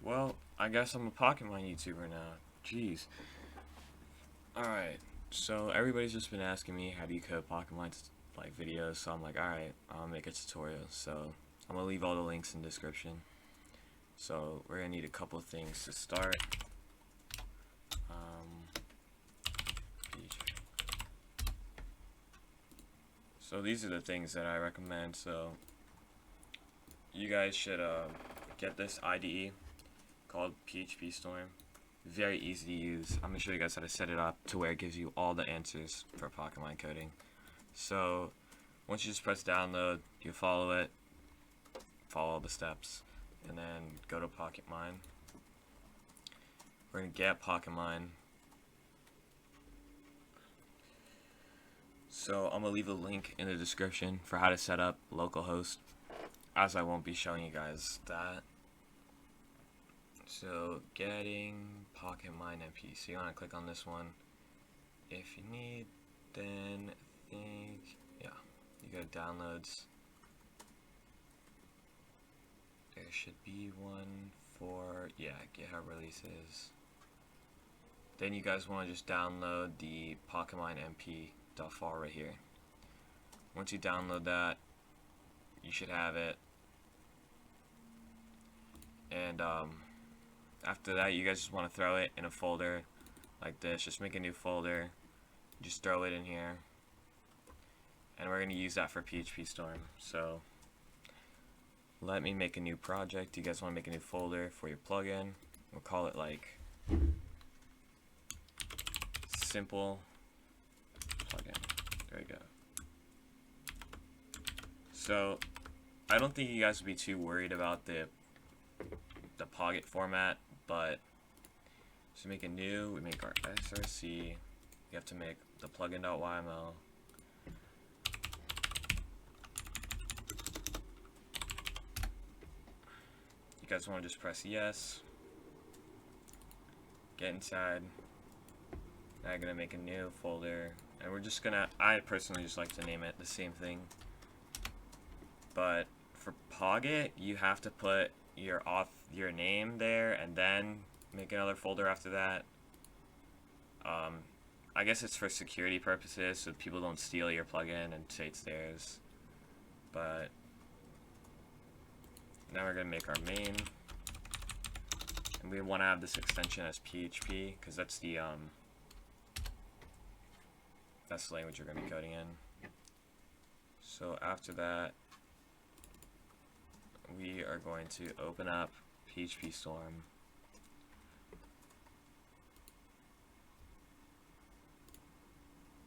Well, I guess I'm a Pocketmine YouTuber now. Jeez. Alright, so everybody's just been asking me how do you code Pocketmine like videos, so I'm like, alright, I'll make a tutorial. So I'm gonna leave all the links in the description. So we're gonna need a couple of things to start. So these are the things that I recommend. So you guys should get this IDE called PHP Storm. Very easy to use. I'm gonna show you guys how to set it up to where it gives you all the answers for Pocketmine coding. So once you just press download, you follow it, follow all the steps, and then go to Pocketmine. We're gonna get Pocketmine. So I'm gonna leave a link in the description for how to set up localhost, as I won't be showing you guys that. So getting Pocketmine MP. So you wanna click on this one. If you need, then I think, yeah, you go to downloads. There should be one for, yeah, GitHub releases. Then you guys want to just download the Pocketmine MP.file right here. Once you download that, you should have it. And after that, you guys just want to throw it in a folder like this. Just make a new folder, just throw it in here, and we're going to use that for PHP Storm. So let me make a new project. You guys want to make a new folder for your plugin. We'll call it like simple plugin. There we go. So I don't think you guys would be too worried about the Pocket format, but to make a new, we make our src. You have to make the plugin.yml. You guys want to just press yes, get inside. Now I'm gonna make a new folder, and we're just gonna, I personally just like to name it the same thing, but for Pocket you have to put your name there and then make another folder after that. I guess it's for security purposes, so people don't steal your plugin and say it's theirs. But now we're gonna make our main, and we want to have this extension as PHP because that's the language you're gonna be coding in. So after that, we are going to open up PHP Storm.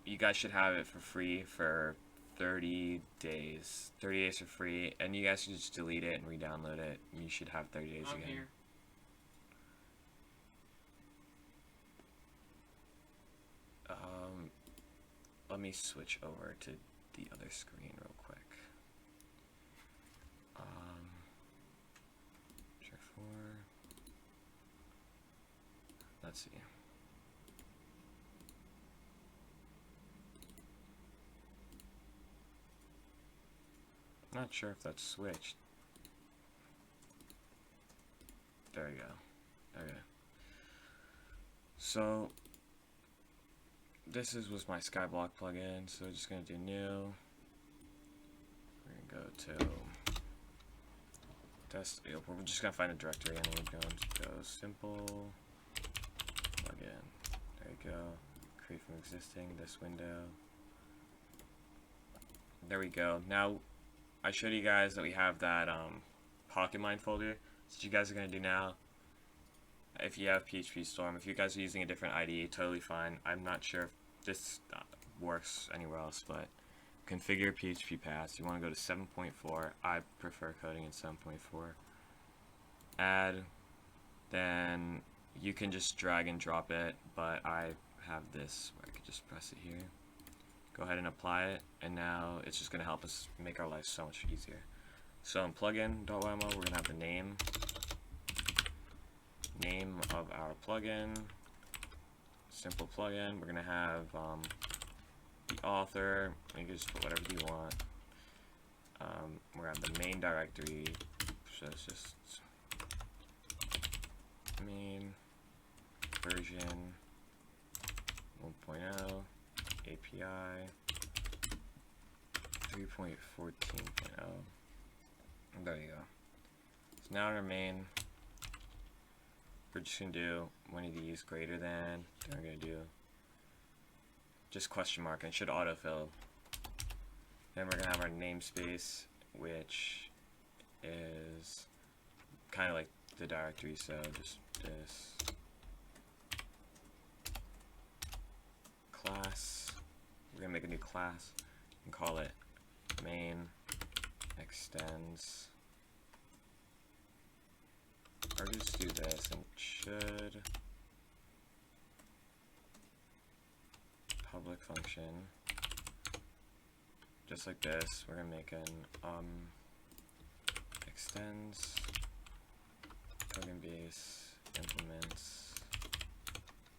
You guys should have it for free for 30 days. 30 days for free, and you guys should just delete it and re-download it. You should have 30 days again. Here. Let me switch over to the other screen real quick. Check for. Let's see. Not sure if that's switched. There we go. Okay. So this was my Skyblock plugin, so we're just gonna do new. We're gonna go to test. We're just gonna find a directory and we're going to go simple plugin. There you go. Create from existing, this window. There we go. Now I showed you guys that we have that Pocketmine folder. So what you guys are gonna do now, if you have PHP Storm, if you guys are using a different IDE, totally fine. I'm not sure if this works anywhere else, but configure PHP paths. You want to go to 7.4. I prefer coding in 7.4. Add, then you can just drag and drop it, but I have this where I could just press it here. Go ahead and apply it, and now it's just going to help us make our life so much easier. So in plugin.yml, we're going to have the name of our plugin, simple plugin. We're going to have the author. You can just put whatever you want. We're going to have the main directory, so it's just version 1.0 API 3.14.0. There you go. So now in our main, we're just going to do one of these greater than, then we're going to do just question mark, and it should autofill. Then we're going to have our namespace, which is kind of like the directory, so just this class. We're going to make a new class and call it main extends, or just do this, and it should public function just like this. We're gonna make an extends token base implements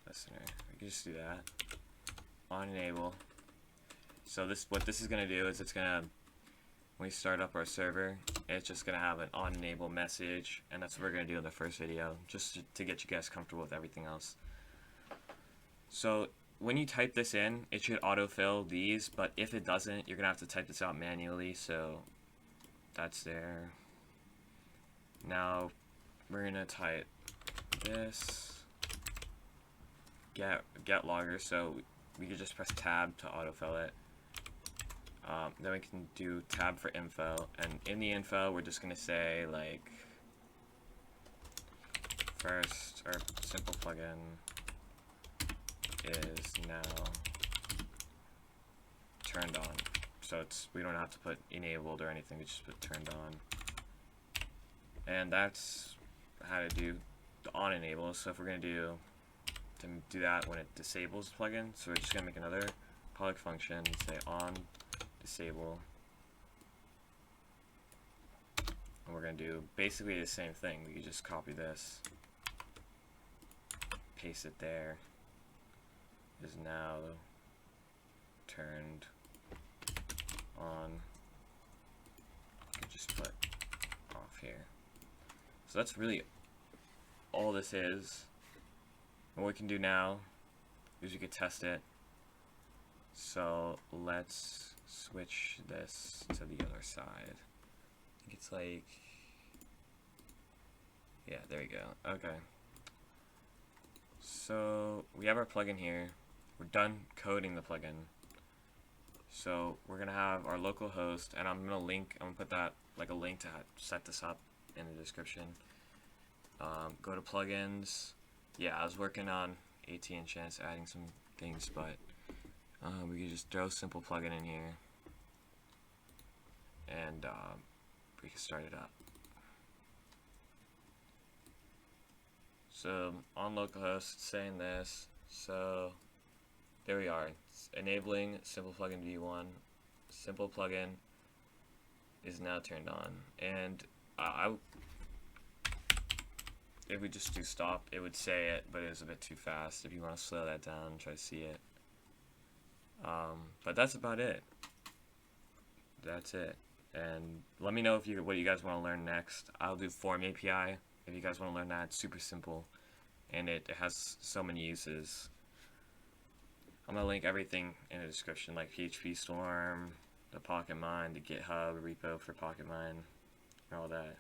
listener. We can just do that on enable. So what this is gonna do is it's gonna, when we start up our server, it's just gonna have an on enable message, and that's what we're gonna do in the first video, just to get you guys comfortable with everything else. So when you type this in, it should autofill these, but if it doesn't, you're gonna have to type this out manually. So that's there. Now we're gonna type this get logger, so we could just press tab to autofill it. Then we can do tab for info, and in the info we're just gonna say like first, or simple plugin is now turned on. So we don't have to put enabled or anything, we just put turned on. And that's how to do the on enable. So if we're gonna do that when it disables the plugin, so we're just gonna make another public function and say on disable, and we're gonna do basically the same thing. We can just copy this, paste it there. Is now turned on. You can just put off here. So that's really all this is. And what we can do now is we could test it. So let's switch this to the other side. I think it's like, yeah, there we go. Okay. So we have our plugin here. We're done coding the plugin. So we're gonna have our local host, and I'm gonna put that like a link to set this up in the description. Go to plugins. Yeah, I was working on AT and Chance adding some things, but we can just throw simple plugin in here, and we can start it up. So on localhost, saying this, so there we are. It's enabling simple plugin v1. Simple plugin is now turned on, and if we just do stop, it would say it, but it was a bit too fast. If you want to slow that down, try to see it. But that's about it. That's it. And let me know what you guys want to learn next. I'll do form API. If you guys want to learn that, it's super simple, and it has so many uses. I'm going to link everything in the description, like PHP Storm, the Pocketmine, the GitHub repo for Pocketmine, and all that.